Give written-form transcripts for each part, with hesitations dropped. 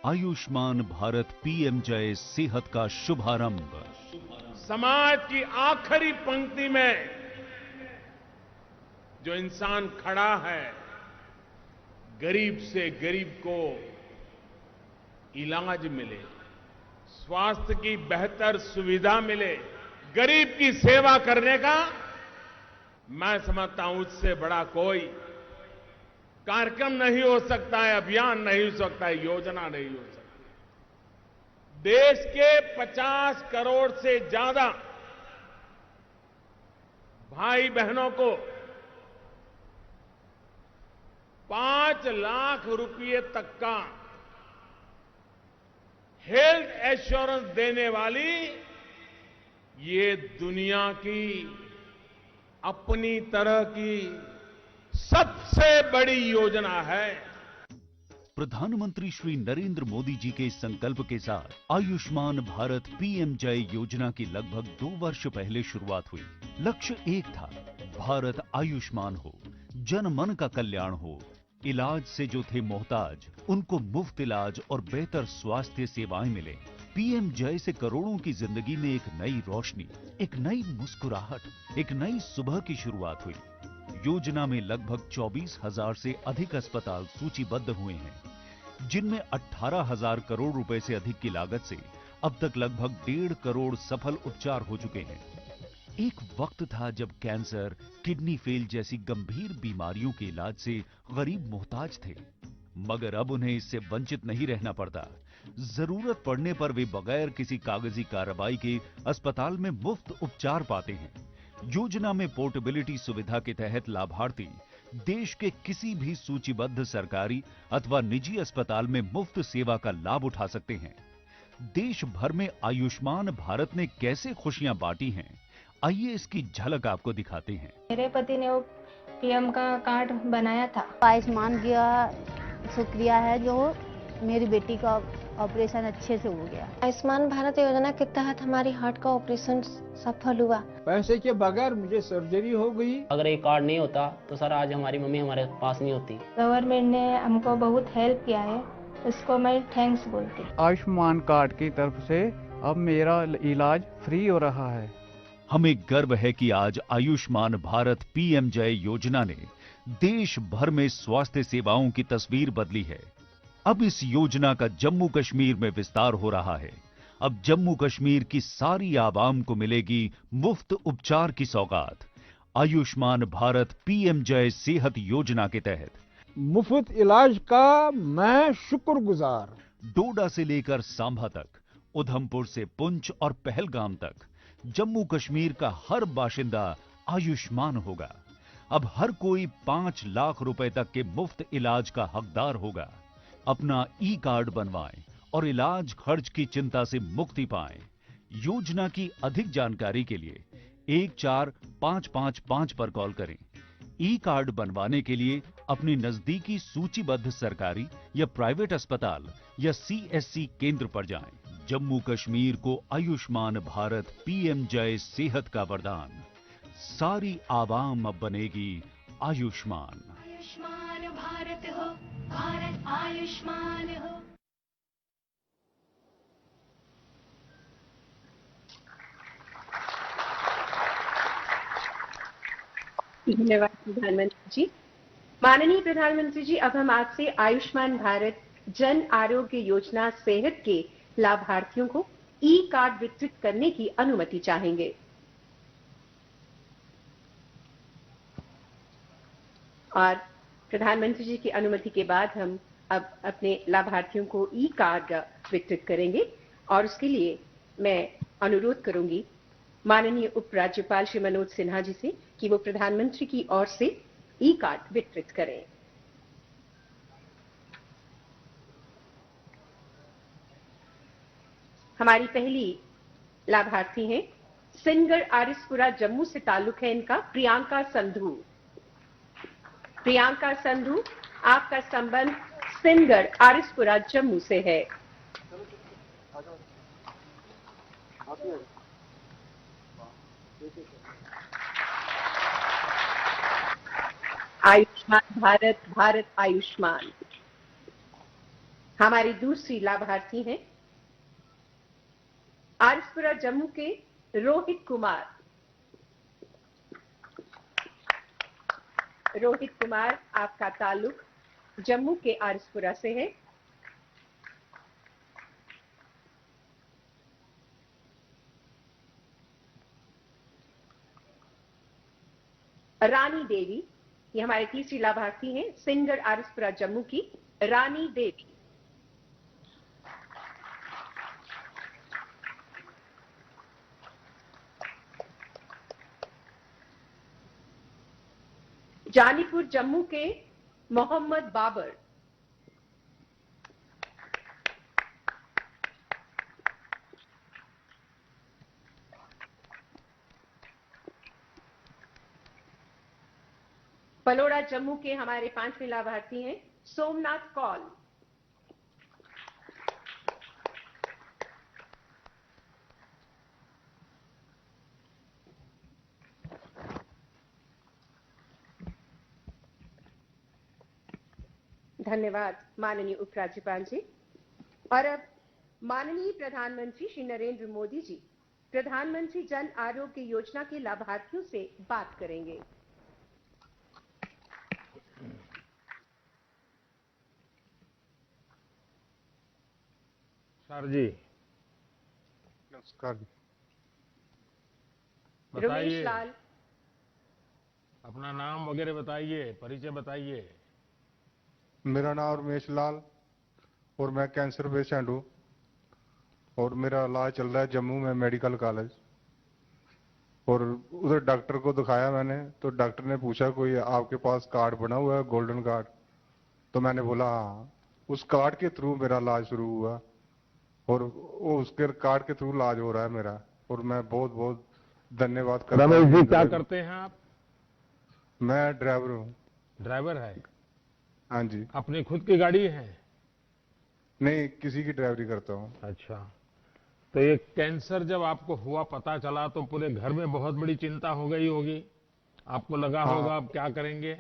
आयुष्मान भारत पीएमजय सेहत का शुभारंभ। समाज की आखिरी पंक्ति में जो इंसान खड़ा है, गरीब से गरीब को इलाज मिले, स्वास्थ्य की बेहतर सुविधा मिले, गरीब की सेवा करने का मैं समझता हूं उससे बड़ा कोई कार्यक्रम नहीं हो सकता है, अभियान नहीं हो सकता है, योजना नहीं हो सकती। देश के 50 करोड़ से ज्यादा भाई बहनों को 5 लाख रुपए तक का हेल्थ एश्योरेंस देने वाली ये दुनिया की अपनी तरह की सबसे बड़ी योजना है। प्रधानमंत्री श्री नरेंद्र मोदी जी के संकल्प के साथ आयुष्मान भारत पीएमजय योजना की लगभग 2 वर्ष पहले शुरुआत हुई। लक्ष्य एक था, भारत आयुष्मान हो, जन मन का कल्याण हो, इलाज से जो थे मोहताज उनको मुफ्त इलाज और बेहतर स्वास्थ्य सेवाएं मिले। पीएमजय से करोड़ों की जिंदगी में एक नई रोशनी, एक नई मुस्कुराहट, एक नई सुबह की शुरुआत हुई। योजना में लगभग 24,000 से अधिक अस्पताल सूचीबद्ध हुए हैं, जिनमें 18,000 करोड़ रुपए से अधिक की लागत से अब तक लगभग 1.5 करोड़ सफल उपचार हो चुके हैं। एक वक्त था जब कैंसर, किडनी फेल जैसी गंभीर बीमारियों के इलाज से गरीब मोहताज थे, मगर अब उन्हें इससे वंचित नहीं रहना पड़ता। जरूरत पड़ने पर वे बगैर किसी कागजी कार्रवाई के अस्पताल में मुफ्त उपचार पाते हैं। योजना में पोर्टेबिलिटी सुविधा के तहत लाभार्थी देश के किसी भी सूचीबद्ध सरकारी अथवा निजी अस्पताल में मुफ्त सेवा का लाभ उठा सकते हैं। देश भर में आयुष्मान भारत ने कैसे खुशियां बांटी हैं, आइए इसकी झलक आपको दिखाते हैं। मेरे पति ने वो पीएम का कार्ड बनाया था। आयुष्मान का शुक्रिया है जो मेरी बेटी का ऑपरेशन अच्छे से हो गया। आयुष्मान भारत योजना के तहत हमारी हार्ट का ऑपरेशन सफल हुआ। पैसे के बगैर मुझे सर्जरी हो गई। अगर ये कार्ड नहीं होता तो सर आज हमारी मम्मी हमारे पास नहीं होती। गवर्नमेंट ने हमको बहुत हेल्प किया है, उसको मैं थैंक्स बोलती हूँ। आयुष्मान कार्ड की तरफ से अब मेरा इलाज फ्री हो रहा है। हमें गर्व है कि आज आयुष्मान भारत पीएमजय योजना ने देश भर में स्वास्थ्य सेवाओं की तस्वीर बदली है। अब इस योजना का जम्मू कश्मीर में विस्तार हो रहा है। अब जम्मू कश्मीर की सारी आवाम को मिलेगी मुफ्त उपचार की सौगात। आयुष्मान भारत पीएमजय सेहत योजना के तहत मुफ्त इलाज का मैं शुक्रगुजार। डोडा से लेकर सांभा तक, उधमपुर से पुंछ और पहलगाम तक जम्मू कश्मीर का हर बाशिंदा आयुष्मान होगा। अब हर कोई 5 लाख रुपए तक के मुफ्त इलाज का हकदार होगा। अपना ई कार्ड बनवाएं और इलाज खर्च की चिंता से मुक्ति पाएं। योजना की अधिक जानकारी के लिए 14555 पर कॉल करें। ई कार्ड बनवाने के लिए अपने नजदीकी सूचीबद्ध सरकारी या प्राइवेट अस्पताल या सीएससी केंद्र पर जाएं। जम्मू कश्मीर को आयुष्मान भारत पीएमजय सेहत का वरदान। सारी आवाम अब बनेगी आयुष्मान। आयुष्मान भारत हो, भारत आयुष्मान हो। धन्यवाद प्रधानमंत्री जी। माननीय प्रधानमंत्री जी, अब हम आपसे आयुष्मान भारत जन आरोग्य योजना सेहत के लाभार्थियों को ई कार्ड वितरित करने की अनुमति चाहेंगे। और प्रधानमंत्री जी की अनुमति के बाद हम अब अपने लाभार्थियों को ई कार्ड वितरित करेंगे और उसके लिए मैं अनुरोध करूंगी माननीय उपराज्यपाल श्री मनोज सिन्हा जी से कि वो प्रधानमंत्री की ओर से ई कार्ड वितरित करें। हमारी पहली लाभार्थी हैं सिनगढ़ आरिसपुरा जम्मू से ताल्लुक है इनका प्रियंका संधू। प्रियंका संधू, आपका संबंध सिनगढ़ आरिसपुरा जम्मू से है। आयुष्मान भारत, भारत आयुष्मान। हमारी दूसरी लाभार्थी हैं आरएसपुरा जम्मू के रोहित कुमार। रोहित कुमार, आपका ताल्लुक जम्मू के आरएसपुरा से है। रानी देवी, ये हमारे तीसरी लाभार्थी हैं, सिंगर आरएसपुरा जम्मू की रानी देवी। जानीपुर जम्मू के मोहम्मद बाबर। पलोड़ा जम्मू के हमारे 5वें लाभार्थी हैं सोमनाथ कौल। धन्यवाद माननीय उपराज्यपाल जी। और अब माननीय प्रधानमंत्री श्री नरेंद्र मोदी जी प्रधानमंत्री जन आरोग्य योजना के लाभार्थियों से बात करेंगे। सर जी नमस्कार। बताइए, रमेश लाल, अपना नाम वगैरह बताइए, परिचय बताइए। मेरा नाम रमेश लाल और मैं कैंसर पेशेंट हूँ और मेरा इलाज चल रहा है जम्मू में मेडिकल कॉलेज। और उधर डॉक्टर को दिखाया मैंने, तो डॉक्टर ने पूछा कोई आपके पास कार्ड बना हुआ है, गोल्डन कार्ड? तो मैंने बोला हाँ। उस कार्ड के थ्रू मेरा इलाज शुरू हुआ और वो उसके कार्ड के थ्रू इलाज हो रहा है मेरा, और मैं बहुत बहुत धन्यवाद करता हूं। रमेश जी, क्या करते हैं आप? मैं ड्राइवर हूँ। ड्राइवर है? हाँ जी। अपनी खुद की गाड़ी है? नहीं, किसी की ड्राइवरी करता हूँ। अच्छा, तो ये कैंसर जब आपको हुआ, पता चला, तो पूरे घर में बहुत बड़ी चिंता हो गई होगी, आपको लगा होगा अब क्या करेंगे?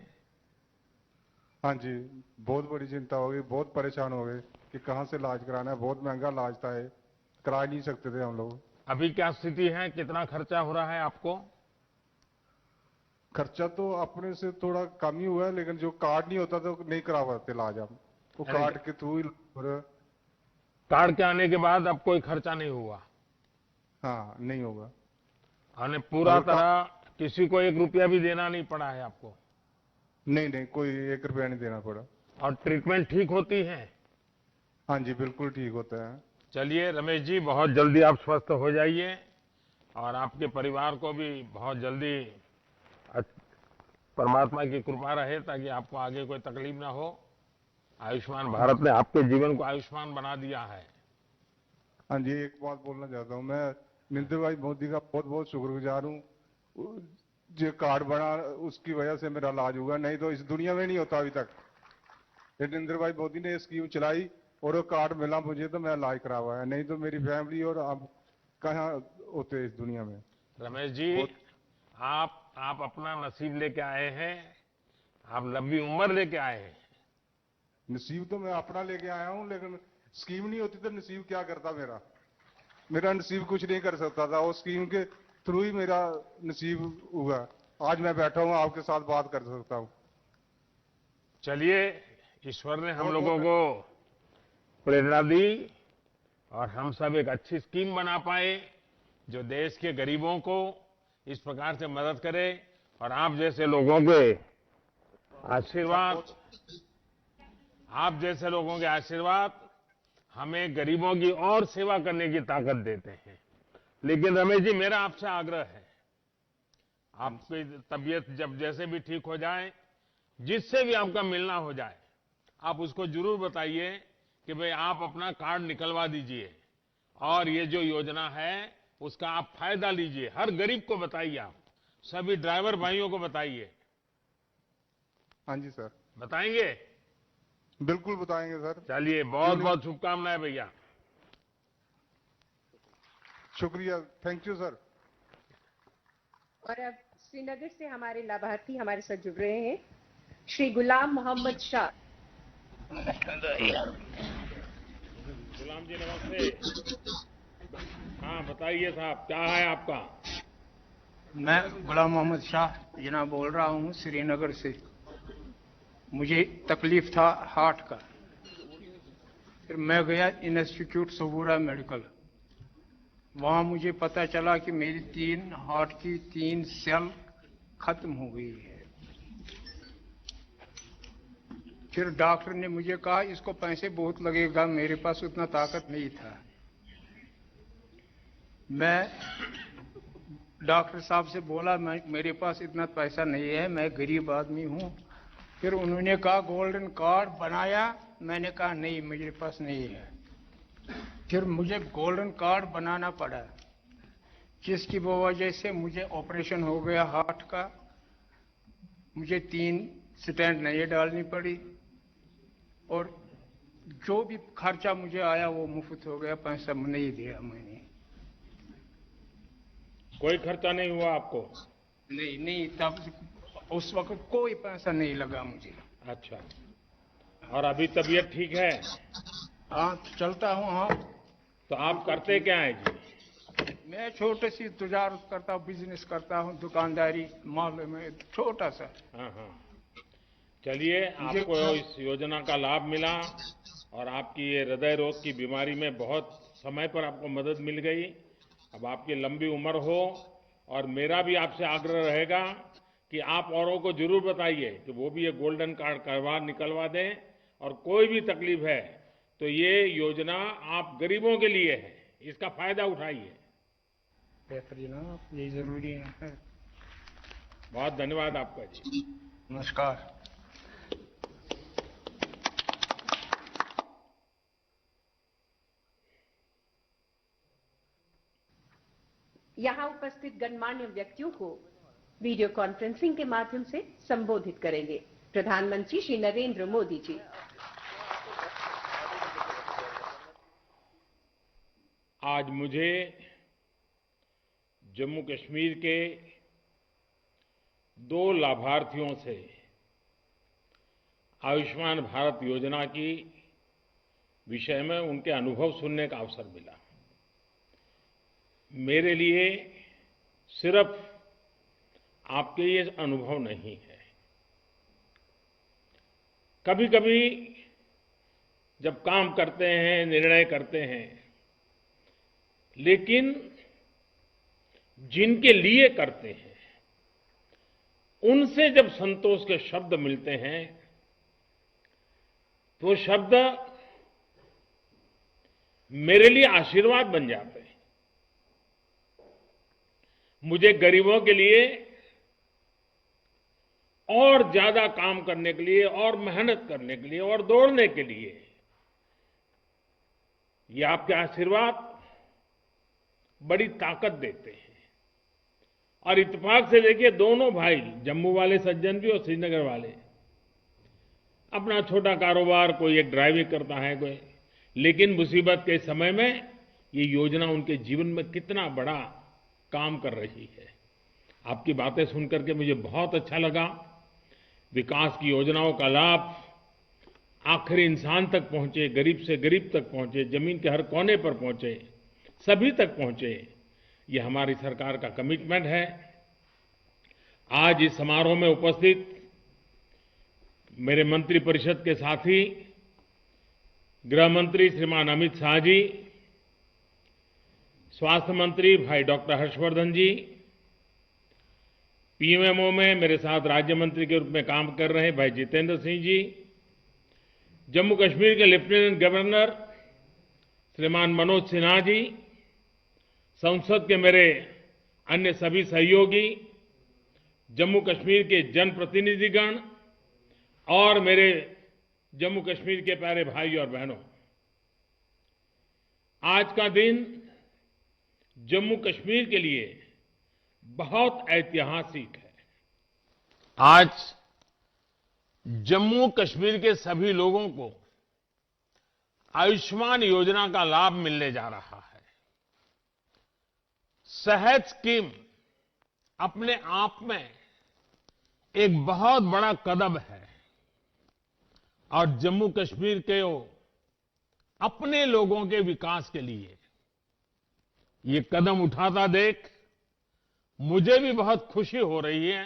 हाँ जी, बहुत बड़ी चिंता हो गई, बहुत परेशान हो गए कि कहाँ से इलाज कराना है। बहुत महंगा इलाज था, करा नहीं सकते थे हम लोग। अभी क्या स्थिति है, कितना खर्चा हो रहा है आपको? खर्चा तो अपने से थोड़ा कम ही हुआ है, लेकिन जो कार्ड नहीं होता तो नहीं करा पाते इलाज हम, वो कार्ड के थ्रू ही। कार्ड के आने के बाद अब कोई खर्चा नहीं हुआ? हाँ, नहीं होगा। यानी पूरा तरह किसी को 1 रुपया भी देना नहीं पड़ा है आपको? नहीं नहीं, कोई 1 रुपया नहीं देना पड़ा। और ट्रीटमेंट ठीक होती है? हाँ जी, बिल्कुल ठीक होता है। चलिए रमेश जी, बहुत जल्दी आप स्वस्थ हो जाइए और आपके परिवार को भी बहुत जल्दी परमात्मा की कृपा रहे ताकि आपको आगे कोई तकलीफ ना हो। आयुष्मान भारत ने आपके जीवन को आयुष्मान बना दिया है। हाँ जी, एक बात बोलना चाहता हूँ, मैं नरेंद्र भाई मोदी का बहुत बहुत शुक्रगुजार हूँ। जो कार्ड बना उसकी वजह से मेरा इलाज हुआ, नहीं तो इस दुनिया में नहीं होता अभी तक। नरेंद्र भाई मोदी ने स्कीम चलाई और वो कार्ड मिला मुझे, तो मैं इलाज करवाया, नहीं तो मेरी फैमिली और आप कहाँ होते इस दुनिया में। रमेश जी, आप अपना नसीब लेके आए हैं, आप लंबी उम्र लेके आए हैं। नसीब तो मैं अपना लेके आया हूँ, लेकिन स्कीम नहीं होती तो नसीब क्या करता मेरा नसीब कुछ नहीं कर सकता था। वो स्कीम के थ्रू ही मेरा नसीब हुआ। आज मैं बैठा हूँ, आपके साथ बात कर सकता हूँ। चलिए, ईश्वर ने हम लोगों को प्रेरणा दी और हम सब एक अच्छी स्कीम बना पाए जो देश के गरीबों को इस प्रकार से मदद करे। और आप जैसे लोगों के आशीर्वाद हमें गरीबों की और सेवा करने की ताकत देते हैं। लेकिन रमेश जी, मेरा आपसे आग्रह है, आपकी तबीयत जब जैसे भी ठीक हो जाए, जिससे भी आपका मिलना हो जाए, आप उसको जरूर बताइए कि भाई आप अपना कार्ड निकलवा दीजिए और ये जो योजना है उसका आप फायदा लीजिए। हर गरीब को बताइए, आप सभी ड्राइवर भाइयों को बताइए। हाँ जी सर। बताएंगे? बिल्कुल बताएंगे सर। चलिए, बहुत बहुत शुभकामनाएं भैया। शुक्रिया, थैंक यू सर। और अब श्रीनगर से हमारे लाभार्थी हमारे साथ जुड़ रहे हैं, श्री गुलाम मोहम्मद शाह। गुलाम जी नमस्ते। हाँ बताइए साहब, क्या है आपका? मैं गुलाम मोहम्मद शाह जना बोल रहा हूँ श्रीनगर से। मुझे तकलीफ था हार्ट का, फिर मैं गया इंस्टीट्यूट सबूरा मेडिकल। वहाँ मुझे पता चला कि मेरी 3 हार्ट की 3 सेल खत्म हो गई है। फिर डॉक्टर ने मुझे कहा इसको पैसे बहुत लगेगा, मेरे पास उतना ताकत नहीं था। मैं डॉक्टर साहब से बोला मेरे पास इतना पैसा नहीं है, मैं गरीब आदमी हूँ। फिर उन्होंने कहा गोल्डन कार्ड बनाया, मैंने कहा नहीं मेरे पास नहीं है। फिर मुझे गोल्डन कार्ड बनाना पड़ा, जिसकी वजह से मुझे ऑपरेशन हो गया हार्ट का। मुझे 3 स्टेंट नए डालनी पड़ी और जो भी खर्चा मुझे आया वो मुफ्त हो गया, पैसा नहीं दिया मैंने। कोई खर्चा नहीं हुआ आपको? नहीं, तब उस वक्त कोई पैसा नहीं लगा मुझे। अच्छा, और अभी तबीयत ठीक है? हाँ चलता हूँ। हाँ तो आप करते क्या हैं जी? मैं छोटी सी तजारत करता हूँ, बिजनेस करता हूँ, दुकानदारी मोहल्ले में छोटा सा। हाँ हाँ, चलिए आपको इस योजना का लाभ मिला और आपकी ये हृदय रोग की बीमारी में बहुत समय पर आपको मदद मिल गई। अब आपकी लंबी उम्र हो, और मेरा भी आपसे आग्रह रहेगा कि आप औरों को जरूर बताइए कि वो भी ये गोल्डन कार्ड निकलवा दें। और कोई भी तकलीफ है तो ये योजना आप गरीबों के लिए है, इसका फायदा उठाइए। बेहतर जनाब, ये जरूरी है। बहुत धन्यवाद आपका जी। नमस्कार। यहाँ उपस्थित गणमान्य व्यक्तियों को वीडियो कॉन्फ्रेंसिंग के माध्यम से संबोधित करेंगे प्रधानमंत्री श्री नरेंद्र मोदी जी। आज मुझे जम्मू कश्मीर के 2 लाभार्थियों से आयुष्मान भारत योजना की विषय में उनके अनुभव सुनने का अवसर मिला। मेरे लिए सिर्फ आपके ये अनुभव नहीं है, कभी कभी जब काम करते हैं, निर्णय करते हैं, लेकिन जिनके लिए करते हैं उनसे जब संतोष के शब्द मिलते हैं तो शब्द मेरे लिए आशीर्वाद बन जाते हैं। मुझे गरीबों के लिए और ज्यादा काम करने के लिए, और मेहनत करने के लिए, और दौड़ने के लिए ये आपके आशीर्वाद बड़ी ताकत देते हैं। और इत्तेफाक से देखिए, दोनों भाई, जम्मू वाले सज्जन भी और श्रीनगर वाले, अपना छोटा कारोबार, कोई एक ड्राइविंग करता है, कोई, लेकिन मुसीबत के समय में ये योजना उनके जीवन में कितना बड़ा काम कर रही है। आपकी बातें सुनकर के मुझे बहुत अच्छा लगा। विकास की योजनाओं का लाभ आखिरी इंसान तक पहुंचे, गरीब से गरीब तक पहुंचे, जमीन के हर कोने पर पहुंचे, सभी तक पहुंचे, ये हमारी सरकार का कमिटमेंट है। आज इस समारोह में उपस्थित मेरे मंत्रिपरिषद के साथी, गृह मंत्री श्रीमान अमित शाह जी, स्वास्थ्य मंत्री भाई डॉक्टर हर्षवर्धन जी, पीएमओ में मेरे साथ राज्य मंत्री के रूप में काम कर रहे भाई जितेंद्र सिंह जी, जम्मू कश्मीर के लेफ्टिनेंट गवर्नर श्रीमान मनोज सिन्हा जी, संसद के मेरे अन्य सभी सहयोगी, जम्मू कश्मीर के जनप्रतिनिधिगण और मेरे जम्मू कश्मीर के प्यारे भाई और बहनों, आज का दिन जम्मू कश्मीर के लिए बहुत ऐतिहासिक है। आज जम्मू कश्मीर के सभी लोगों को आयुष्मान योजना का लाभ मिलने जा रहा है। सेहत स्कीम अपने आप में एक बहुत बड़ा कदम है और जम्मू कश्मीर के अपने लोगों के विकास के लिए ये कदम उठाता देख मुझे भी बहुत खुशी हो रही है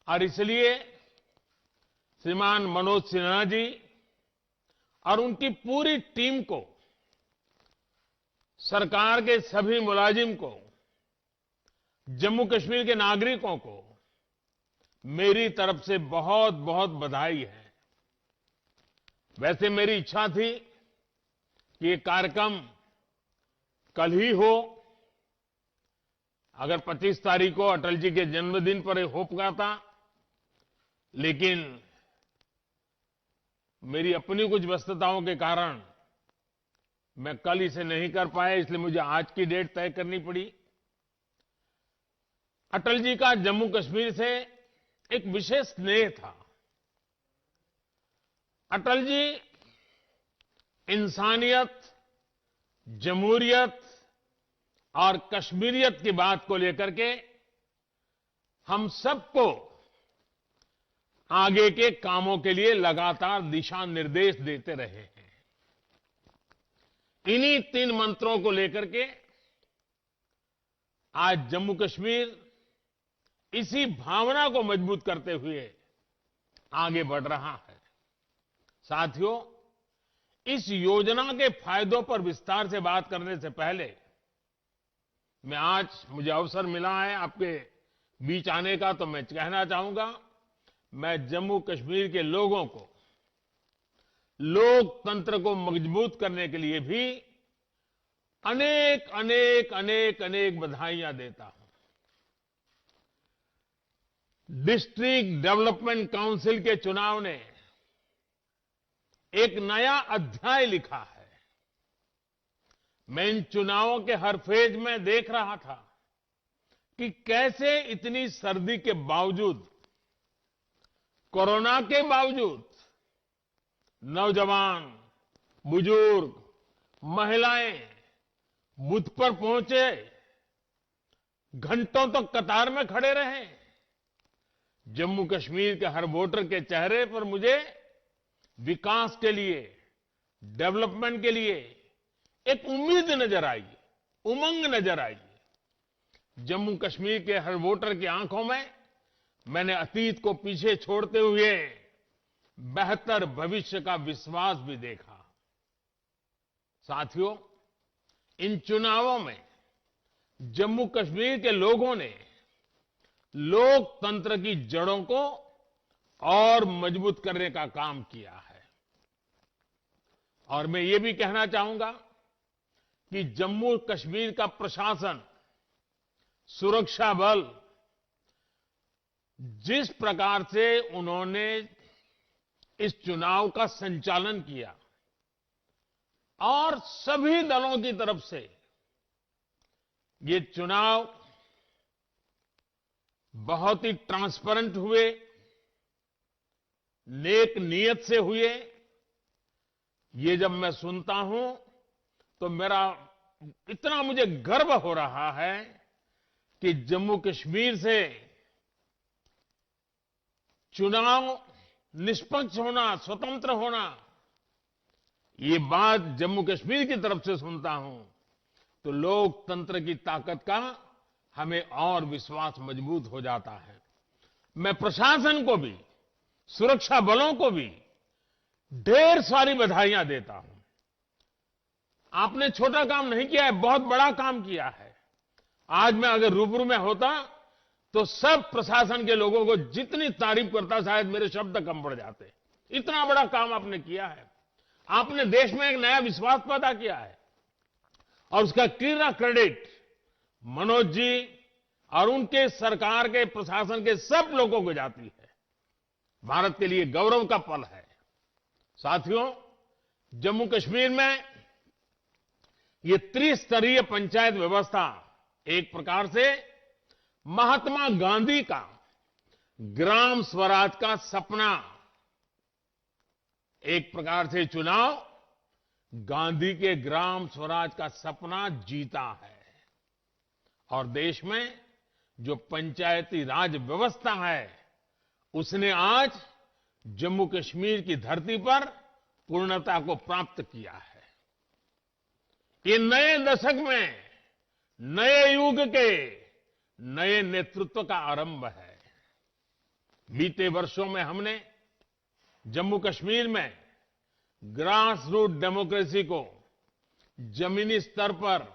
और इसलिए श्रीमान मनोज सिन्हा जी और उनकी पूरी टीम को, सरकार के सभी मुलाजिम को, जम्मू कश्मीर के नागरिकों को मेरी तरफ से बहुत बहुत बधाई है। वैसे मेरी इच्छा थी कि ये कार्यक्रम कल ही हो, अगर 25 तारीख को अटल जी के जन्मदिन पर हो पाता, लेकिन मेरी अपनी कुछ व्यस्तताओं के कारण मैं कल इसे नहीं कर पाया, इसलिए मुझे आज की डेट तय करनी पड़ी। अटल जी का जम्मू कश्मीर से एक विशेष स्नेह था। अटल जी इंसानियत, जमहूरियत और कश्मीरियत की बात को लेकर के हम सबको आगे के कामों के लिए लगातार दिशा निर्देश देते रहे हैं। इन्हीं 3 मंत्रों को लेकर के आज जम्मू कश्मीर इसी भावना को मजबूत करते हुए आगे बढ़ रहा है। साथियों, इस योजना के फायदों पर विस्तार से बात करने से पहले मुझे अवसर मिला है आपके बीच आने का, तो मैं कहना चाहूंगा, मैं जम्मू कश्मीर के लोगों को लोकतंत्र को मजबूत करने के लिए भी अनेक अनेक अनेक अनेक बधाइयां देता हूं। डिस्ट्रिक्ट डेवलपमेंट काउंसिल के चुनाव ने एक नया अध्याय लिखा है। मैं इन चुनावों के हर फेज में देख रहा था कि कैसे इतनी सर्दी के बावजूद, कोरोना के बावजूद नौजवान, बुजुर्ग, महिलाएं बूथ पर पहुंचे, घंटों तक कतार में खड़े रहे। जम्मू कश्मीर के हर वोटर के चेहरे पर मुझे विकास के लिए, डेवलपमेंट के लिए एक उम्मीद नजर आई, उमंग नजर आई। जम्मू कश्मीर के हर वोटर की आंखों में मैंने अतीत को पीछे छोड़ते हुए बेहतर भविष्य का विश्वास भी देखा। साथियों, इन चुनावों में जम्मू कश्मीर के लोगों ने लोकतंत्र की जड़ों को और मजबूत करने का काम किया है। और मैं ये भी कहना चाहूंगा कि जम्मू कश्मीर का प्रशासन, सुरक्षा बल, जिस प्रकार से उन्होंने इस चुनाव का संचालन किया और सभी दलों की तरफ से ये चुनाव बहुत ही ट्रांसपेरेंट हुए, नेक नियत से हुए, ये जब मैं सुनता हूं तो मेरा इतना मुझे गर्व हो रहा है कि जम्मू कश्मीर से चुनाव निष्पक्ष होना, स्वतंत्र होना, ये बात जम्मू कश्मीर की तरफ से सुनता हूं तो लोकतंत्र की ताकत का हमें और विश्वास मजबूत हो जाता है। मैं प्रशासन को भी, सुरक्षा बलों को भी ढेर सारी बधाइयां देता हूं। आपने छोटा काम नहीं किया है, बहुत बड़ा काम किया है। आज मैं अगर रूबरू में होता तो सब प्रशासन के लोगों को जितनी तारीफ करता, शायद मेरे शब्द कम पड़ जाते। इतना बड़ा काम आपने किया है। आपने देश में एक नया विश्वास पैदा किया है और उसका क्रेडिट मनोज जी और उनके सरकार के, प्रशासन के सब लोगों को जाती है। भारत के लिए गौरव का पल है। साथियों, जम्मू कश्मीर में ये त्रिस्तरीय पंचायत व्यवस्था एक प्रकार से महात्मा गांधी का ग्राम स्वराज का सपना, एक प्रकार से चुनाव गांधी के ग्राम स्वराज का सपना जीता है। और देश में जो पंचायती राज व्यवस्था है, उसने आज जम्मू कश्मीर की धरती पर पूर्णता को प्राप्त किया है। ये नए दशक में नए युग के नए नेतृत्व का आरंभ है। बीते वर्षों में हमने जम्मू कश्मीर में ग्रास रूट डेमोक्रेसी को जमीनी स्तर पर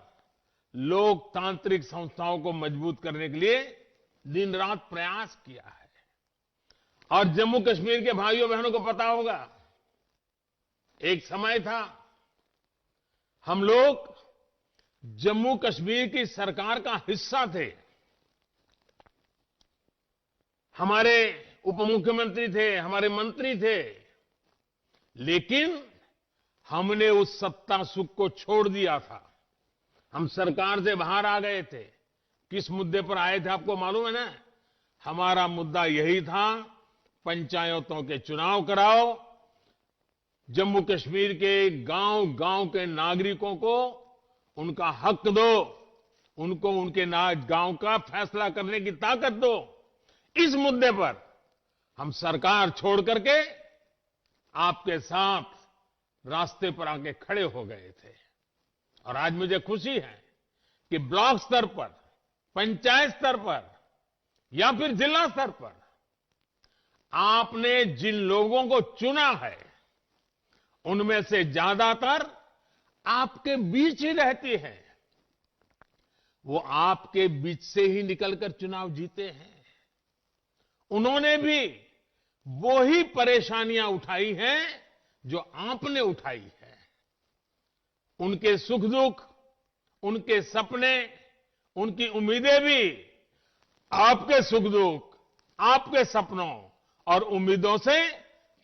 लोकतांत्रिक संस्थाओं को मजबूत करने के लिए दिन रात प्रयास किया है। और जम्मू कश्मीर के भाइयों बहनों को पता होगा, एक समय था हम लोग जम्मू कश्मीर की सरकार का हिस्सा थे। हमारे उप मुख्यमंत्री थे, हमारे मंत्री थे, लेकिन हमने उस सत्ता सुख को छोड़ दिया था। हम सरकार से बाहर आ गए थे। किस मुद्दे पर आए थे आपको मालूम है ना? हमारा मुद्दा यही था, पंचायतों के चुनाव कराओ, जम्मू कश्मीर के गांव-गांव के नागरिकों को उनका हक दो, उनको उनके गांव का फैसला करने की ताकत दो। इस मुद्दे पर हम सरकार छोड़ करके आपके साथ रास्ते पर आके खड़े हो गए थे। और आज मुझे खुशी है कि ब्लॉक स्तर पर, पंचायत स्तर पर या फिर जिला स्तर पर आपने जिन लोगों को चुना है, उनमें से ज्यादातर आपके बीच ही रहती हैं। वो आपके बीच से ही निकलकर चुनाव जीते हैं। उन्होंने भी वो ही परेशानियां उठाई हैं जो आपने उठाई है। उनके सुख दुख, उनके सपने, उनकी उम्मीदें भी आपके सुख दुख, आपके सपनों और उम्मीदों से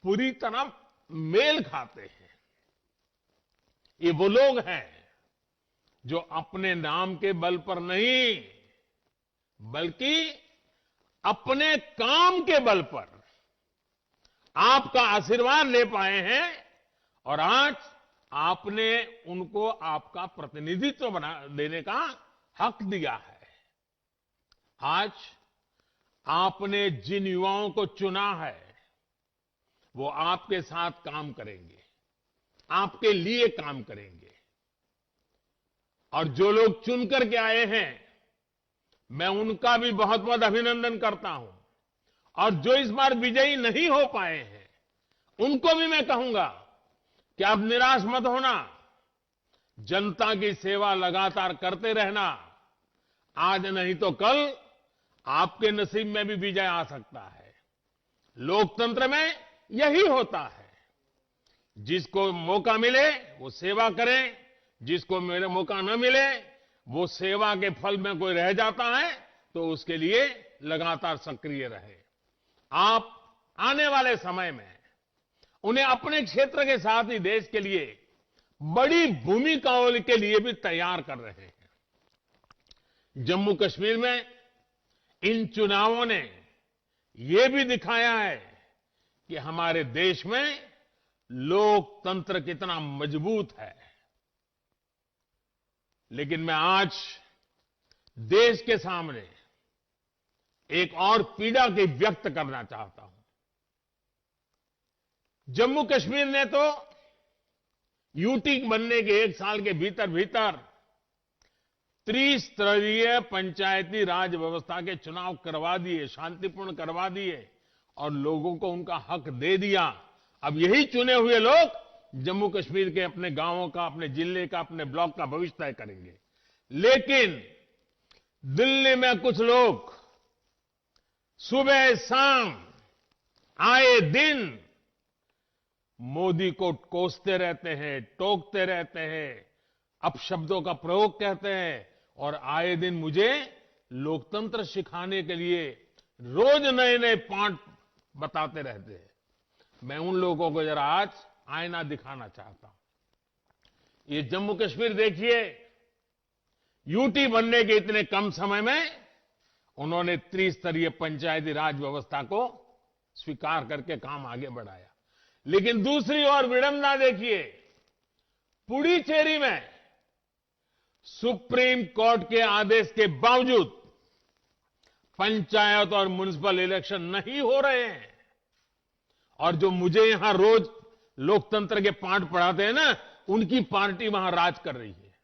पूरी तरह मेल खाते हैं। ये वो लोग हैं जो अपने नाम के बल पर नहीं, बल्कि अपने काम के बल पर आपका आशीर्वाद ले पाए हैं और आज आपने उनको आपका प्रतिनिधित्व देने का हक दिया है। आज आपने जिन युवाओं को चुना है, वो आपके साथ काम करेंगे, आपके लिए काम करेंगे। और जो लोग चुन करके आए हैं, मैं उनका भी बहुत बहुत अभिनंदन करता हूं। और जो इस बार विजयी नहीं हो पाए हैं, उनको भी मैं कहूंगा कि आप निराश मत होना। जनता की सेवा लगातार करते रहना। आज नहीं तो कल आपके नसीब में भी विजय आ सकता है। लोकतंत्र में यही होता है, जिसको मौका मिले वो सेवा करे, जिसको मेरे मौका न मिले वो सेवा के फल में कोई रह जाता है तो उसके लिए लगातार सक्रिय रहे। आप आने वाले समय में उन्हें अपने क्षेत्र के साथ ही देश के लिए बड़ी भूमिकाओं के लिए भी तैयार कर रहे हैं। जम्मू कश्मीर में इन चुनावों ने यह भी दिखाया है कि हमारे देश में लोकतंत्र कितना मजबूत है। लेकिन मैं आज देश के सामने एक और पीड़ा की व्यक्त करना चाहता हूं। जम्मू कश्मीर ने तो यूटी बनने के 1 साल के भीतर भीतर त्रिस्तरीय पंचायती राज व्यवस्था के चुनाव करवा दिए, शांतिपूर्ण करवा दिए और लोगों को उनका हक दे दिया। अब यही चुने हुए लोग जम्मू कश्मीर के अपने गांवों का, अपने जिले का, अपने ब्लॉक का भविष्य तय करेंगे। लेकिन दिल्ली में कुछ लोग सुबह शाम आए दिन मोदी को कोसते रहते हैं, टोकते रहते हैं, अपशब्दों का प्रयोग करते हैं और आए दिन मुझे लोकतंत्र सिखाने के लिए रोज नए नए पाठ बताते रहते हैं। मैं उन लोगों को जरा आज आईना दिखाना चाहता हूं। ये जम्मू कश्मीर देखिए, यूटी बनने के इतने कम समय में उन्होंने त्रिस्तरीय पंचायती राज व्यवस्था को स्वीकार करके काम आगे बढ़ाया। लेकिन दूसरी ओर विडंबना देखिए, पुडुचेरी में सुप्रीम कोर्ट के आदेश के बावजूद पंचायत और म्युनिसिपल इलेक्शन नहीं हो रहे हैं। और जो मुझे यहां रोज लोकतंत्र के पाठ पढ़ाते हैं ना, उनकी पार्टी वहां राज कर रही है।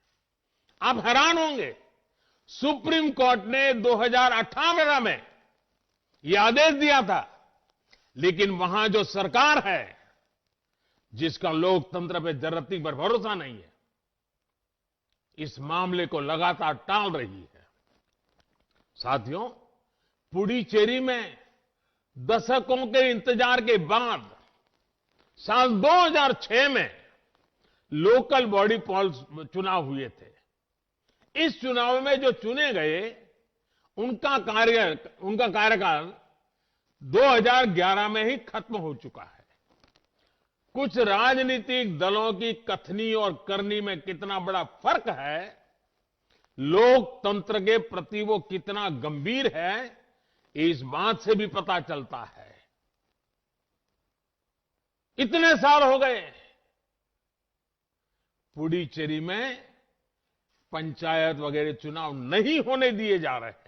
आप हैरान होंगे, सुप्रीम कोर्ट ने 2018 में यह आदेश दिया था, लेकिन वहां जो सरकार है जिसका लोकतंत्र पे जरती पर भरोसा नहीं है, इस मामले को लगातार टाल रही है। साथियों, पुडुचेरी में दशकों के इंतजार के बाद साल 2006 में लोकल बॉडी पॉल्स चुनाव हुए थे। इस चुनाव में जो चुने गए उनका कार्यकाल 2011 में ही खत्म हो चुका है। कुछ राजनीतिक दलों की कथनी और करनी में कितना बड़ा फर्क है, लोकतंत्र के प्रति वो कितना गंभीर है, इस बात से भी पता चलता है। इतने साल हो गए, पुडुचेरी में पंचायत वगैरह चुनाव नहीं होने दिए जा रहे हैं।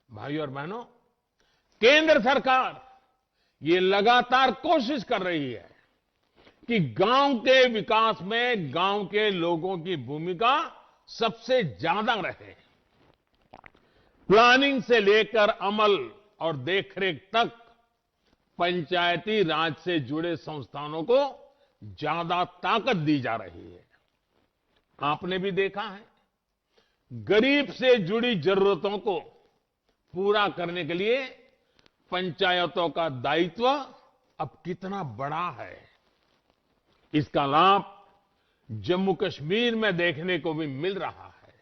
भाइयों और बहनों, केंद्र सरकार ये लगातार कोशिश कर रही है कि गांव के विकास में गांव के लोगों की भूमिका सबसे ज्यादा रहे। प्लानिंग से लेकर अमल और देखरेख तक पंचायती राज से जुड़े संस्थानों को ज्यादा ताकत दी जा रही है। आपने भी देखा है, गरीब से जुड़ी जरूरतों को पूरा करने के लिए पंचायतों का दायित्व अब कितना बड़ा है। इसका लाभ जम्मू कश्मीर में देखने को भी मिल रहा है।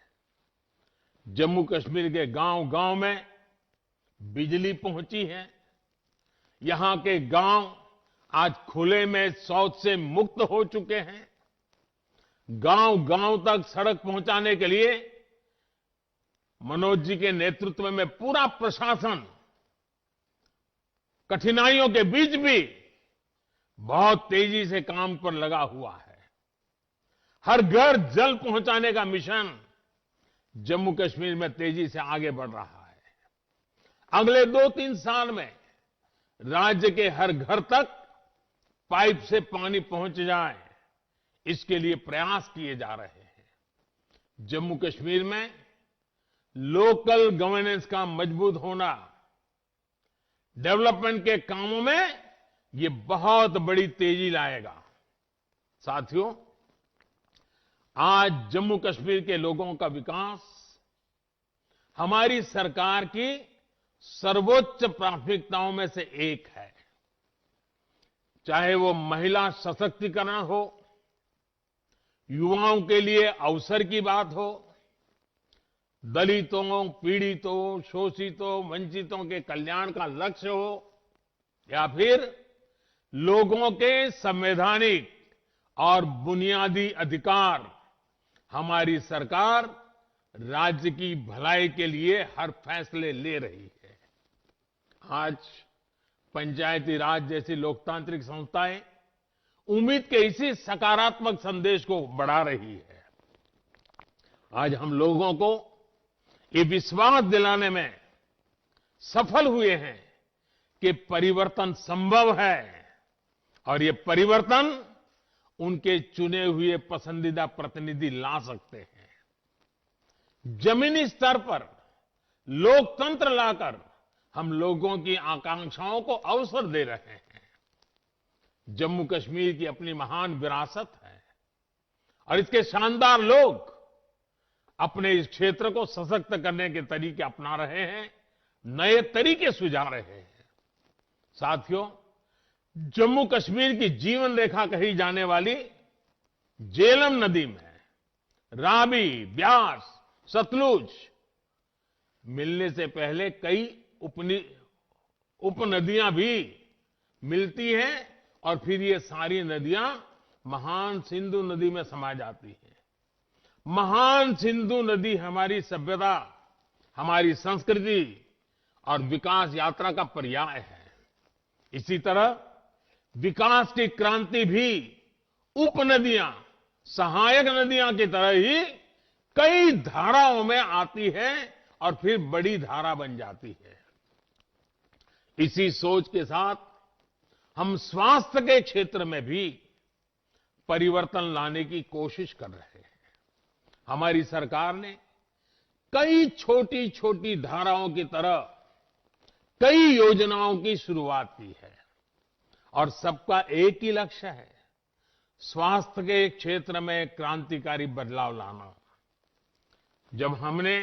जम्मू कश्मीर के गांव-गांव में बिजली पहुंची है। यहां के गांव आज खुले में शौच से मुक्त हो चुके हैं। गांव-गांव तक सड़क पहुंचाने के लिए मनोज जी के नेतृत्व में पूरा प्रशासन कठिनाइयों के बीच भी बहुत तेजी से काम पर लगा हुआ है। हर घर जल पहुंचाने का मिशन जम्मू कश्मीर में तेजी से आगे बढ़ रहा है। अगले 2-3 साल में राज्य के हर घर तक पाइप से पानी पहुंच जाए, इसके लिए प्रयास किए जा रहे हैं। जम्मू कश्मीर में लोकल गवर्नेंस का मजबूत होना, डेवलपमेंट के कामों में ये बहुत बड़ी तेजी लाएगा। साथियों, आज जम्मू कश्मीर के लोगों का विकास हमारी सरकार की सर्वोच्च प्राथमिकताओं में से एक है। चाहे वो महिला सशक्तिकरण हो, युवाओं के लिए अवसर की बात हो, दलितों, पीड़ितों, शोषितों, वंचितों के कल्याण का लक्ष्य हो, या फिर लोगों के संवैधानिक और बुनियादी अधिकार, हमारी सरकार राज्य की भलाई के लिए हर फैसले ले रही है। आज पंचायती राज जैसी लोकतांत्रिक संस्थाएं उम्मीद के इसी सकारात्मक संदेश को बढ़ा रही है। आज हम लोगों को ये विश्वास दिलाने में सफल हुए हैं कि परिवर्तन संभव है और ये परिवर्तन उनके चुने हुए पसंदीदा प्रतिनिधि ला सकते हैं। जमीनी स्तर पर लोकतंत्र लाकर हम लोगों की आकांक्षाओं को अवसर दे रहे हैं। जम्मू कश्मीर की अपनी महान विरासत है और इसके शानदार लोग अपने इस क्षेत्र को सशक्त करने के तरीके अपना रहे हैं, नए तरीके सुझा रहे हैं। साथियों, जम्मू कश्मीर की जीवन रेखा कही जाने वाली झेलम नदी में रावी, ब्यास, सतलुज मिलने से पहले कई उपनदियां भी मिलती हैं और फिर ये सारी नदियां महान सिंधु नदी में समा जाती हैं। महान सिंधु नदी हमारी सभ्यता, हमारी संस्कृति और विकास यात्रा का पर्याय है। इसी तरह विकास की क्रांति भी उपनदियां, सहायक नदियां की तरह ही कई धाराओं में आती है और फिर बड़ी धारा बन जाती है। इसी सोच के साथ हम स्वास्थ्य के क्षेत्र में भी परिवर्तन लाने की कोशिश कर रहे हैं। हमारी सरकार ने कई छोटी छोटी धाराओं की तरह कई योजनाओं की शुरुआत की है और सबका एक ही लक्ष्य है, स्वास्थ्य के क्षेत्र में क्रांतिकारी बदलाव लाना। जब हमने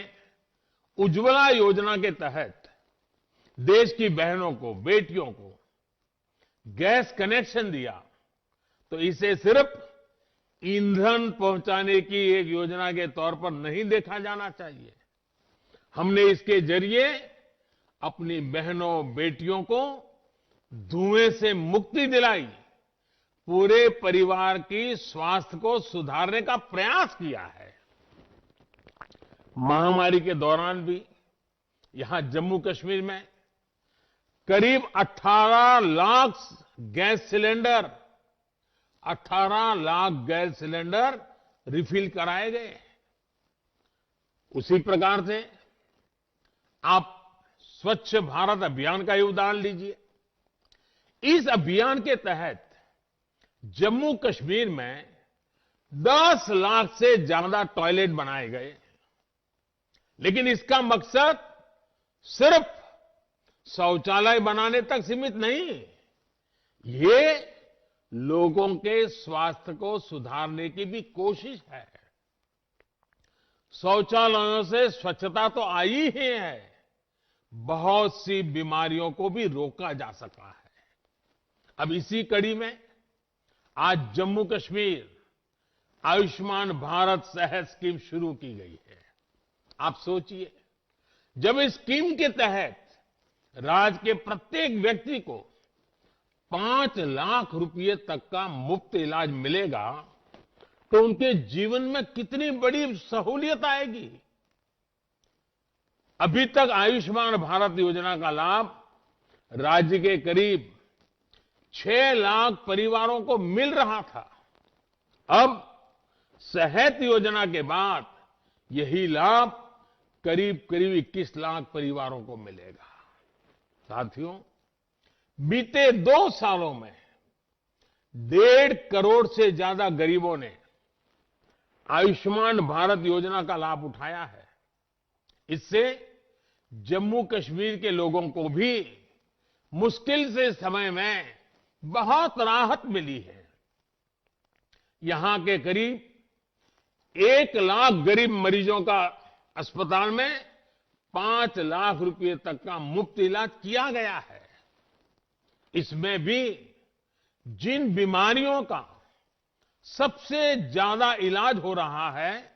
उज्ज्वला योजना के तहत देश की बहनों को, बेटियों को गैस कनेक्शन दिया तो इसे सिर्फ ईंधन पहुंचाने की एक योजना के तौर पर नहीं देखा जाना चाहिए। हमने इसके जरिए अपनी बहनों, बेटियों को धुएं से मुक्ति दिलाई, पूरे परिवार की स्वास्थ्य को सुधारने का प्रयास किया है। महामारी के दौरान भी यहां जम्मू कश्मीर में करीब 18 lakh gas cylinder 18 lakh gas cylinder refill कराए गए। उसी प्रकार से आप स्वच्छ भारत अभियान का ही उदाहरण लीजिए। इस अभियान के तहत जम्मू कश्मीर में 10 लाख से ज्यादा टॉयलेट बनाए गए, लेकिन इसका मकसद सिर्फ शौचालय बनाने तक सीमित नहीं, ये लोगों के स्वास्थ्य को सुधारने की भी कोशिश है। शौचालयों से स्वच्छता तो आई ही है, बहुत सी बीमारियों को भी रोका जा सका है। अब इसी कड़ी में आज जम्मू कश्मीर आयुष्मान भारत सेहत स्कीम शुरू की गई है। आप सोचिए, जब इस स्कीम के तहत राज्य के प्रत्येक व्यक्ति को 5 लाख रुपए तक का मुफ्त इलाज मिलेगा तो उनके जीवन में कितनी बड़ी सहूलियत आएगी। अभी तक आयुष्मान भारत योजना का लाभ राज्य के करीब 6 लाख परिवारों को मिल रहा था। अब सेहत योजना के बाद यही लाभ करीब 21 लाख परिवारों को मिलेगा। साथियों, बीते 2 सालों में 1.5 करोड़ से ज्यादा गरीबों ने आयुष्मान भारत योजना का लाभ उठाया है। इससे जम्मू कश्मीर के लोगों को भी मुश्किल से समय में बहुत राहत मिली है। यहां के करीब 1 लाख गरीब मरीजों का अस्पताल में 5 लाख रुपए तक का मुफ्त इलाज किया गया है। इसमें भी जिन बीमारियों का सबसे ज्यादा इलाज हो रहा है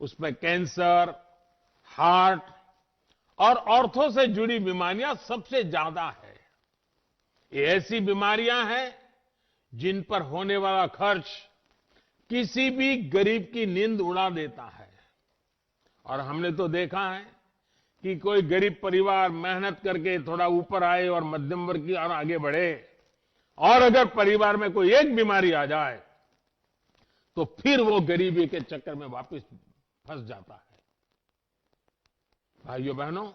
उसमें कैंसर, हार्ट और ऑर्थो से जुड़ी बीमारियां सबसे ज्यादा है। ये ऐसी बीमारियां हैं जिन पर होने वाला खर्च किसी भी गरीब की नींद उड़ा देता है। और हमने तो देखा है कि कोई गरीब परिवार मेहनत करके थोड़ा ऊपर आए और मध्यम वर्ग की ओर आगे बढ़े, और अगर परिवार में कोई एक बीमारी आ जाए तो फिर वो गरीबी के चक्कर में वापस फंस जाता है। भाइयों बहनों,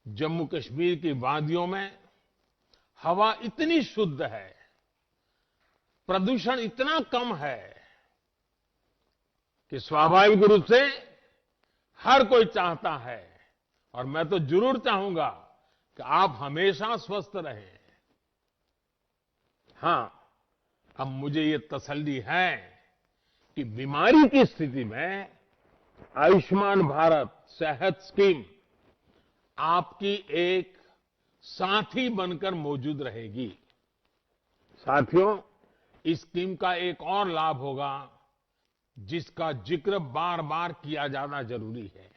जम्मू कश्मीर की वादियों में हवा इतनी शुद्ध है, प्रदूषण इतना कम है कि स्वाभाविक रूप से हर कोई चाहता है, और मैं तो जरूर चाहूंगा कि आप हमेशा स्वस्थ रहें। हां, अब मुझे ये तसल्ली है कि बीमारी की स्थिति में आयुष्मान भारत सेहत स्कीम आपकी एक साथी बनकर मौजूद रहेगी। साथियों, इस स्कीम का एक और लाभ होगा जिसका जिक्र बार बार किया जाना जरूरी है।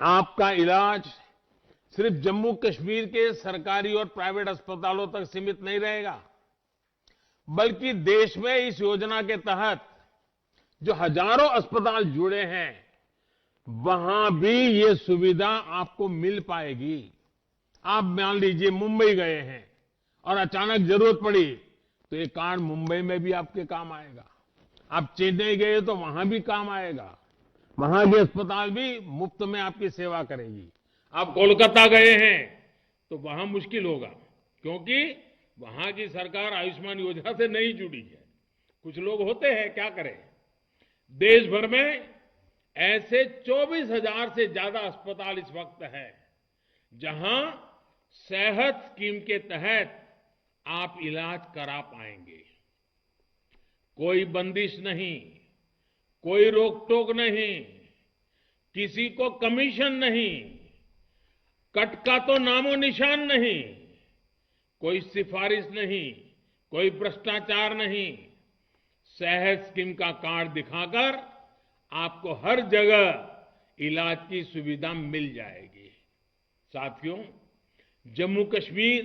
आपका इलाज सिर्फ जम्मू कश्मीर के सरकारी और प्राइवेट अस्पतालों तक सीमित नहीं रहेगा, बल्कि देश में इस योजना के तहत जो हजारों अस्पताल जुड़े हैं वहां भी ये सुविधा आपको मिल पाएगी। आप मान लीजिए मुंबई गए हैं और अचानक जरूरत पड़ी तो ये कार्ड मुंबई में भी आपके काम आएगा। आप चेन्नई गए तो वहां भी काम आएगा, वहां के अस्पताल भी मुफ्त में आपकी सेवा करेगी। आप कोलकाता गए हैं तो वहां मुश्किल होगा, क्योंकि वहां की सरकार आयुष्मान योजना से नहीं जुड़ी है। कुछ लोग होते हैं, क्या करें। देश भर में ऐसे 24,000 से ज्यादा अस्पताल इस वक्त है जहां सेहत स्कीम के तहत आप इलाज करा पाएंगे। कोई बंदिश नहीं, कोई रोक टोक नहीं, किसी को कमीशन नहीं, कट का तो नामो निशान नहीं, कोई सिफारिश नहीं, कोई भ्रष्टाचार नहीं। सेहत स्कीम का कार्ड दिखाकर आपको हर जगह इलाज की सुविधा मिल जाएगी। साथियों, जम्मू कश्मीर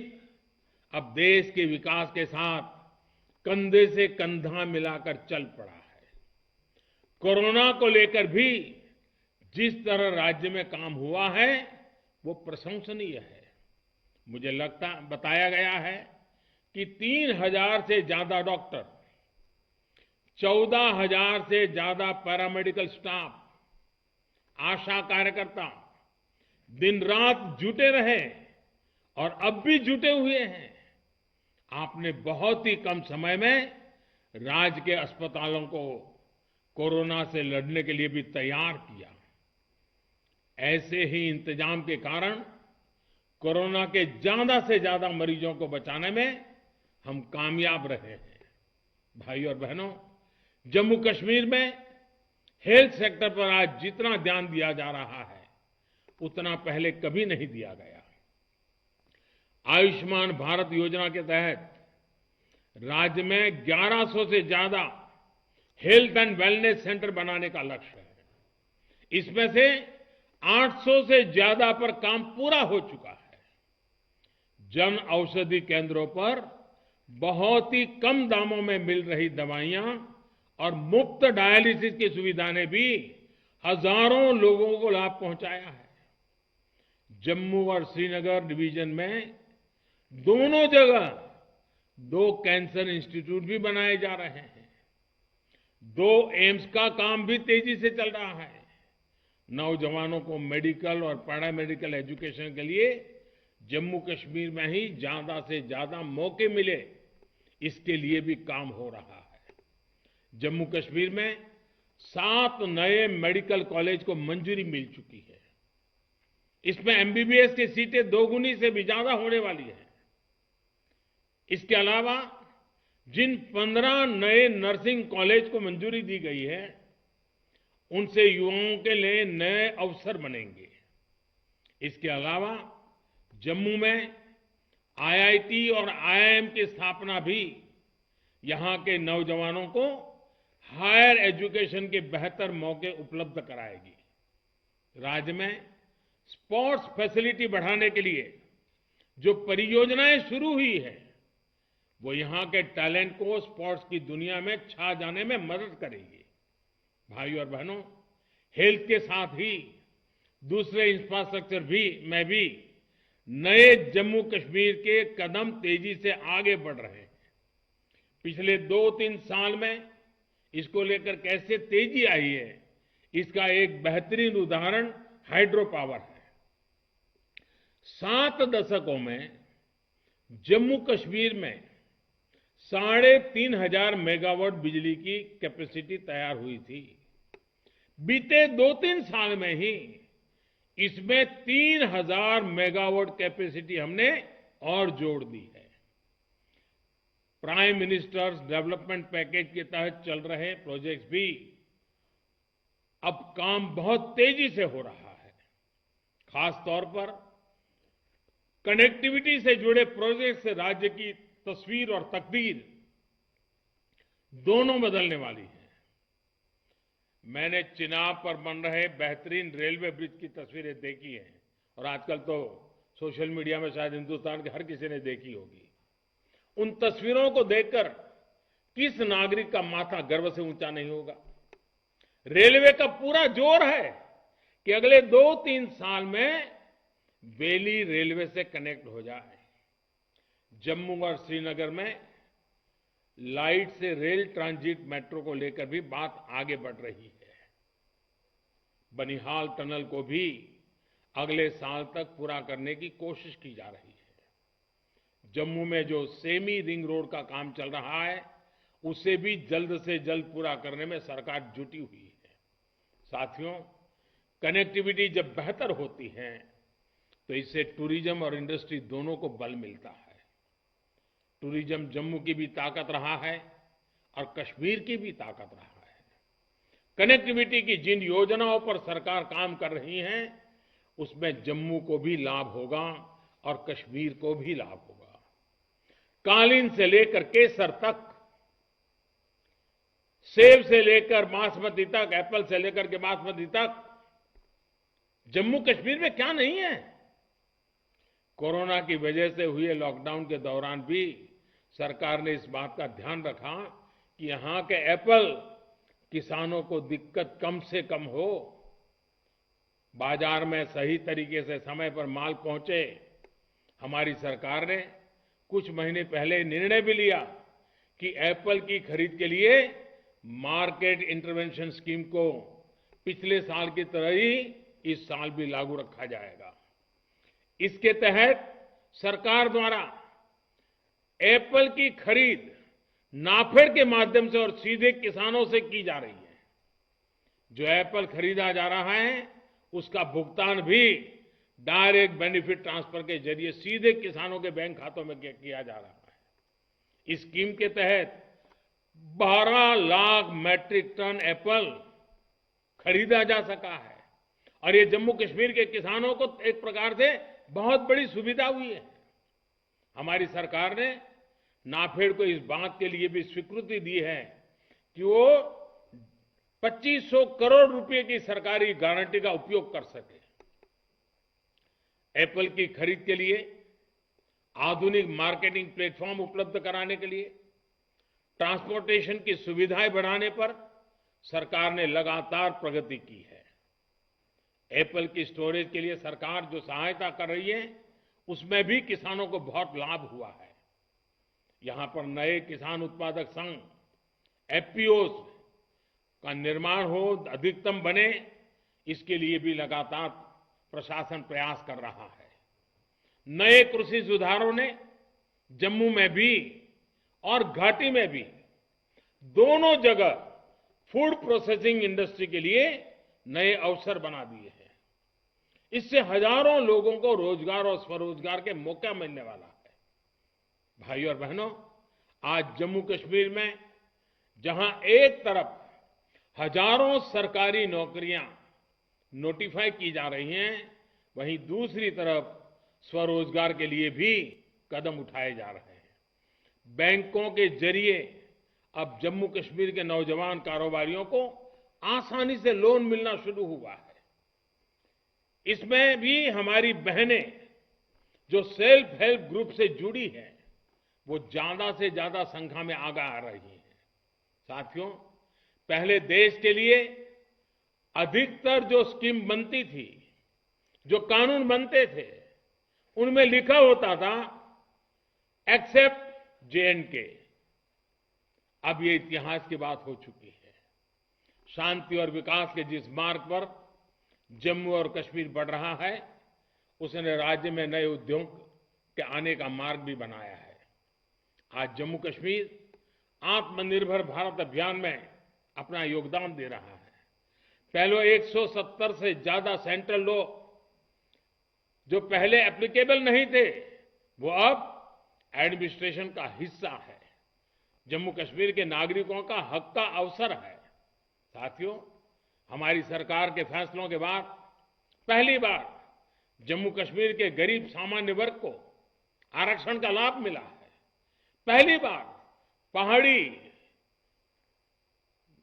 अब देश के विकास के साथ कंधे से कंधा मिलाकर चल पड़ा है। कोरोना को लेकर भी जिस तरह राज्य में काम हुआ है वो प्रशंसनीय है। मुझे बताया गया है कि 3,000 से ज्यादा डॉक्टर, 14,000 से ज्यादा पैरामेडिकल स्टाफ, आशा कार्यकर्ता दिन रात जुटे रहे और अब भी जुटे हुए हैं। आपने बहुत ही कम समय में राज्य के अस्पतालों को कोरोना से लड़ने के लिए भी तैयार किया। ऐसे ही इंतजाम के कारण कोरोना के ज्यादा से ज्यादा मरीजों को बचाने में हम कामयाब रहे हैं। भाई और बहनों, जम्मू कश्मीर में हेल्थ सेक्टर पर आज जितना ध्यान दिया जा रहा है उतना पहले कभी नहीं दिया गया। आयुष्मान भारत योजना के तहत राज्य में 1100 से ज्यादा हेल्थ एंड वेलनेस सेंटर बनाने का लक्ष्य है। इसमें से 800 से ज्यादा पर काम पूरा हो चुका है। जन औषधि केंद्रों पर बहुत ही कम दामों में मिल रही दवाइयां और मुफ्त डायलिसिस की सुविधा ने भी हजारों लोगों को लाभ पहुंचाया है। जम्मू और श्रीनगर डिवीजन में दोनों जगह 2 कैंसर इंस्टीट्यूट भी बनाए जा रहे हैं। 2 एम्स का काम भी तेजी से चल रहा है। नौजवानों को मेडिकल और पैरामेडिकल एजुकेशन के लिए जम्मू कश्मीर में ही ज्यादा से ज्यादा मौके मिले, इसके लिए भी काम हो रहा है। जम्मू कश्मीर में 7 नए मेडिकल कॉलेज को मंजूरी मिल चुकी है। इसमें एमबीबीएस की सीटें 2 गुनी से भी ज्यादा होने वाली है। इसके अलावा जिन 15 नए नर्सिंग कॉलेज को मंजूरी दी गई है उनसे युवाओं के लिए नए अवसर बनेंगे। इसके अलावा जम्मू में आईआईटी और आईआईएम की स्थापना भी यहां के नौजवानों को हायर एजुकेशन के बेहतर मौके उपलब्ध कराएगी। राज्य में स्पोर्ट्स फैसिलिटी बढ़ाने के लिए जो परियोजनाएं शुरू हुई है वो यहां के टैलेंट को स्पोर्ट्स की दुनिया में छा जाने में मदद करेगी। भाई और बहनों, हेल्थ के साथ ही दूसरे इंफ्रास्ट्रक्चर में भी नए जम्मू कश्मीर के कदम तेजी से आगे बढ़ रहे हैं। पिछले 2-3 साल में इसको लेकर कैसे तेजी आई है, इसका एक बेहतरीन उदाहरण हाइड्रो पावर है। 7 दशकों में जम्मू कश्मीर में 3,500 मेगावाट बिजली की कैपेसिटी तैयार हुई थी। बीते 2-3 साल में ही इसमें 3,000 मेगावाट कैपेसिटी हमने और जोड़ दी है। प्राइम मिनिस्टर्स डेवलपमेंट पैकेज के तहत चल रहे प्रोजेक्ट्स भी अब काम बहुत तेजी से हो रहा है। खास तौर पर कनेक्टिविटी से जुड़े प्रोजेक्ट से राज्य की तस्वीर और तकदीर दोनों बदलने वाली है। मैंने चिनाब पर बन रहे बेहतरीन रेलवे ब्रिज की तस्वीरें देखी हैं और आजकल तो सोशल मीडिया में शायद हिंदुस्तान के हर किसी ने देखी होगी। उन तस्वीरों को देखकर किस नागरिक का माथा गर्व से ऊंचा नहीं होगा। रेलवे का पूरा जोर है कि अगले 2-3 साल में बेली रेलवे से कनेक्ट हो जाए। जम्मू और श्रीनगर में लाइट से रेल ट्रांजिट मेट्रो को लेकर भी बात आगे बढ़ रही है। बनिहाल टनल को भी अगले साल तक पूरा करने की कोशिश की जा रही है। जम्मू में जो सेमी रिंग रोड का काम चल रहा है उसे भी जल्द से जल्द पूरा करने में सरकार जुटी हुई है। साथियों, कनेक्टिविटी जब बेहतर होती है तो इससे टूरिज्म और इंडस्ट्री दोनों को बल मिलता है। टूरिज्म जम्मू की भी ताकत रहा है और कश्मीर की भी ताकत रहा है। कनेक्टिविटी की जिन योजनाओं पर सरकार काम कर रही है उसमें जम्मू को भी लाभ होगा और कश्मीर को भी लाभ होगा। कालीन से लेकर केसर तक, सेब से लेकर बासमती तक, एप्पल से लेकर के बासमती तक, जम्मू कश्मीर में क्या नहीं है। कोरोना की वजह से हुए लॉकडाउन के दौरान भी सरकार ने इस बात का ध्यान रखा कि यहां के एप्पल किसानों को दिक्कत कम से कम हो, बाजार में सही तरीके से समय पर माल पहुंचे। हमारी सरकार ने कुछ महीने पहले निर्णय भी लिया कि एप्पल की खरीद के लिए मार्केट इंटरवेंशन स्कीम को पिछले साल की तरह ही इस साल भी लागू रखा जाएगा। इसके तहत सरकार द्वारा एप्पल की खरीद नाफेड के माध्यम से और सीधे किसानों से की जा रही है। जो एप्पल खरीदा जा रहा है उसका भुगतान भी डायरेक्ट बेनिफिट ट्रांसफर के जरिए सीधे किसानों के बैंक खातों में किया जा रहा है। इस स्कीम के तहत 12 लाख मैट्रिक टन एप्पल खरीदा जा सका है और ये जम्मू कश्मीर के किसानों को एक प्रकार से बहुत बड़ी सुविधा हुई है। हमारी सरकार ने नाफेड को इस बात के लिए भी स्वीकृति दी है कि वो 2500 करोड़ रुपए की सरकारी गारंटी का उपयोग कर सके। एप्पल की खरीद के लिए आधुनिक मार्केटिंग प्लेटफॉर्म उपलब्ध कराने के लिए, ट्रांसपोर्टेशन की सुविधाएं बढ़ाने पर सरकार ने लगातार प्रगति की है। एप्पल की स्टोरेज के लिए सरकार जो सहायता कर रही है उसमें भी किसानों को बहुत लाभ हुआ है। यहां पर नए किसान उत्पादक संघ एफपीओज का निर्माण हो, अधिकतम बने, इसके लिए भी लगातार प्रशासन प्रयास कर रहा है। नए कृषि सुधारों ने जम्मू में भी और घाटी में भी दोनों जगह फूड प्रोसेसिंग इंडस्ट्री के लिए नए अवसर बना दिए हैं। इससे हजारों लोगों को रोजगार और स्वरोजगार के मौका मिलने वाला है। भाइयों और बहनों, आज जम्मू कश्मीर में जहां एक तरफ हजारों सरकारी नौकरियां नोटिफाई की जा रही हैं, वहीं दूसरी तरफ स्वरोजगार के लिए भी कदम उठाए जा रहे हैं। बैंकों के जरिए अब जम्मू कश्मीर के नौजवान कारोबारियों को आसानी से लोन मिलना शुरू हुआ है। इसमें भी हमारी बहनें जो सेल्फ हेल्प ग्रुप से जुड़ी हैं वो ज्यादा से ज्यादा संख्या में आगे आ रही हैं। साथियों, पहले देश के लिए अधिकतर जो स्कीम बनती थी, जो कानून बनते थे, उनमें लिखा होता था एक्सेप्ट J&K। अब ये इतिहास की बात हो चुकी है। शांति और विकास के जिस मार्ग पर जम्मू और कश्मीर बढ़ रहा है, उसने राज्य में नए उद्योग के आने का मार्ग भी बनाया है। आज जम्मू कश्मीर आत्मनिर्भर भारत अभियान में अपना योगदान दे रहा है। पहले 170 से ज्यादा सेंट्रल लॉ जो पहले एप्लीकेबल नहीं थे, वो अब एडमिनिस्ट्रेशन का हिस्सा है। जम्मू कश्मीर के नागरिकों का हक का अवसर है। साथियों, हमारी सरकार के फैसलों के बाद पहली बार जम्मू कश्मीर के गरीब सामान्य वर्ग को आरक्षण का लाभ मिला है। पहली बार पहाड़ी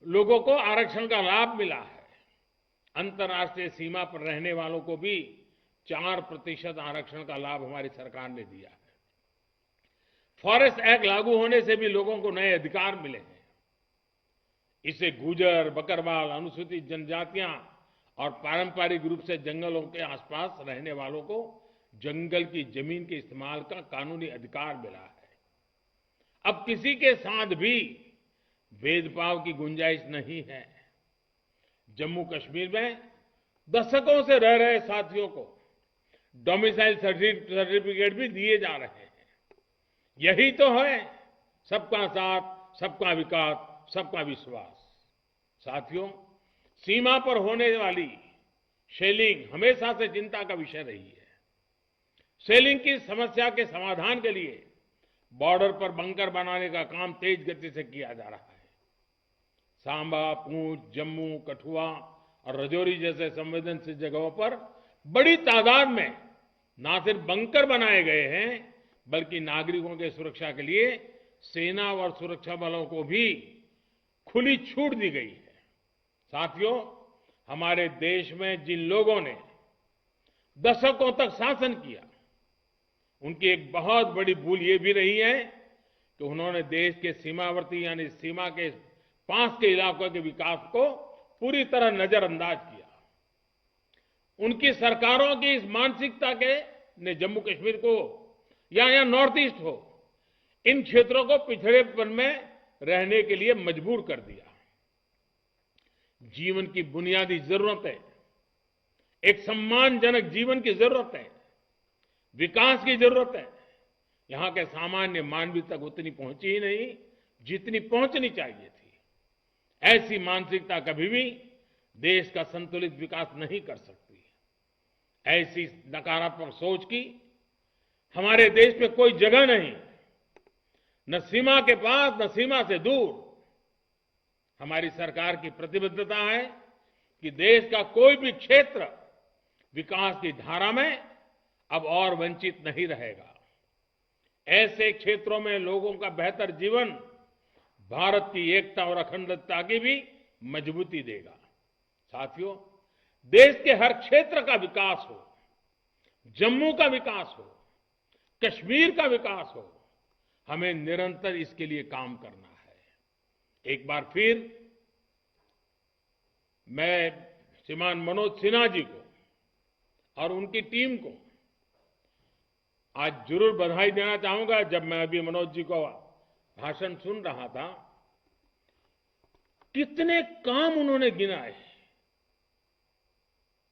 लोगों को आरक्षण का लाभ मिला है। अंतर्राष्ट्रीय सीमा पर रहने वालों को भी 4% आरक्षण का लाभ हमारी सरकार ने दिया है। फॉरेस्ट एक्ट लागू होने से भी लोगों को नए अधिकार मिले हैं। इससे गुजर, बकरवाल, अनुसूचित जनजातियां और पारंपरिक रूप से जंगलों के आसपास रहने वालों को जंगल की जमीन के इस्तेमाल का कानूनी अधिकार मिला है। अब किसी के साथ भी भेदभाव की गुंजाइश नहीं है। जम्मू कश्मीर में दशकों से रह रहे साथियों को डोमिसाइल सर्टिफिकेट भी दिए जा रहे हैं। यही तो है सबका साथ, सबका विकास, सबका विश्वास। साथियों, सीमा पर होने वाली शेलिंग हमेशा से चिंता का विषय रही है। शेलिंग की समस्या के समाधान के लिए बॉर्डर पर बंकर बनाने का काम तेज गति से किया जा रहा है। सांबा, पूंछ, जम्मू, कठुआ और राजौरी जैसे संवेदनशील जगहों पर बड़ी तादाद में न सिर्फ बंकर बनाए गए हैं, बल्कि नागरिकों के सुरक्षा के लिए सेना और सुरक्षा बलों को भी खुली छूट दी गई है। साथियों, हमारे देश में जिन लोगों ने दशकों तक शासन किया, उनकी एक बहुत बड़ी भूल ये भी रही है कि उन्होंने देश के सीमावर्ती यानी सीमा के पास के इलाकों के विकास को पूरी तरह नजरअंदाज किया। उनकी सरकारों की इस मानसिकता के ने जम्मू कश्मीर को या नॉर्थ ईस्ट हो, इन क्षेत्रों को पिछड़ेपन में रहने के लिए मजबूर कर दिया। जीवन की बुनियादी जरूरतें, एक सम्मानजनक जीवन की जरूरतें, विकास की जरूरतें यहां के सामान्य मानवीय तक उतनी पहुंची ही नहीं जितनी पहुंचनी चाहिए थी। ऐसी मानसिकता कभी भी देश का संतुलित विकास नहीं कर सकती। ऐसी नकारात्मक सोच की हमारे देश में कोई जगह नहीं, न सीमा के पास न सीमा से दूर। हमारी सरकार की प्रतिबद्धता है कि देश का कोई भी क्षेत्र विकास की धारा में अब और वंचित नहीं रहेगा। ऐसे क्षेत्रों में लोगों का बेहतर जीवन भारत की एकता और अखंडता की भी मजबूती देगा। साथियों, देश के हर क्षेत्र का विकास हो, जम्मू का विकास हो, कश्मीर का विकास हो, हमें निरंतर इसके लिए काम करना है। एक बार फिर मैं श्रीमान मनोज सिन्हा जी को और उनकी टीम को आज जरूर बधाई देना चाहूंगा। जब मैं अभी मनोज जी को भाषण सुन रहा था, कितने काम उन्होंने गिनाए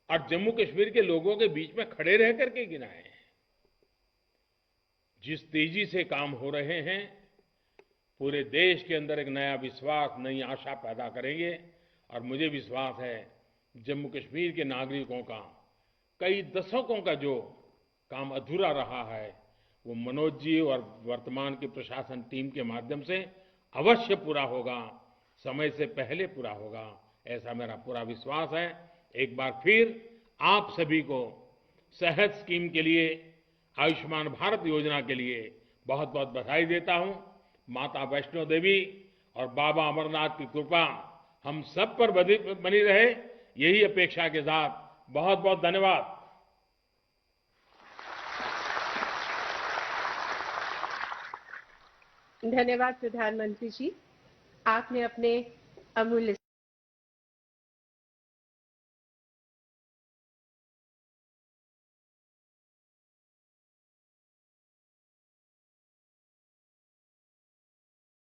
और जम्मू कश्मीर के लोगों के बीच में खड़े रह करके गिनाए। जिस तेजी से काम हो रहे हैं, पूरे देश के अंदर एक नया विश्वास, नई आशा पैदा करेंगे और मुझे विश्वास है जम्मू कश्मीर के नागरिकों का कई दशकों का जो काम अधूरा रहा है, वो मनोज जी और वर्तमान की प्रशासन टीम के माध्यम से अवश्य पूरा होगा, समय से पहले पूरा होगा, ऐसा मेरा पूरा विश्वास है। एक बार फिर आप सभी को सेहत स्कीम के लिए, आयुष्मान भारत योजना के लिए बहुत बहुत बधाई देता हूं। माता वैष्णो देवी और बाबा अमरनाथ की कृपा हम सब पर बनी रहे, यही अपेक्षा के साथ बहुत बहुत धन्यवाद। धन्यवाद प्रधानमंत्री जी, आपने अपने अमूल्य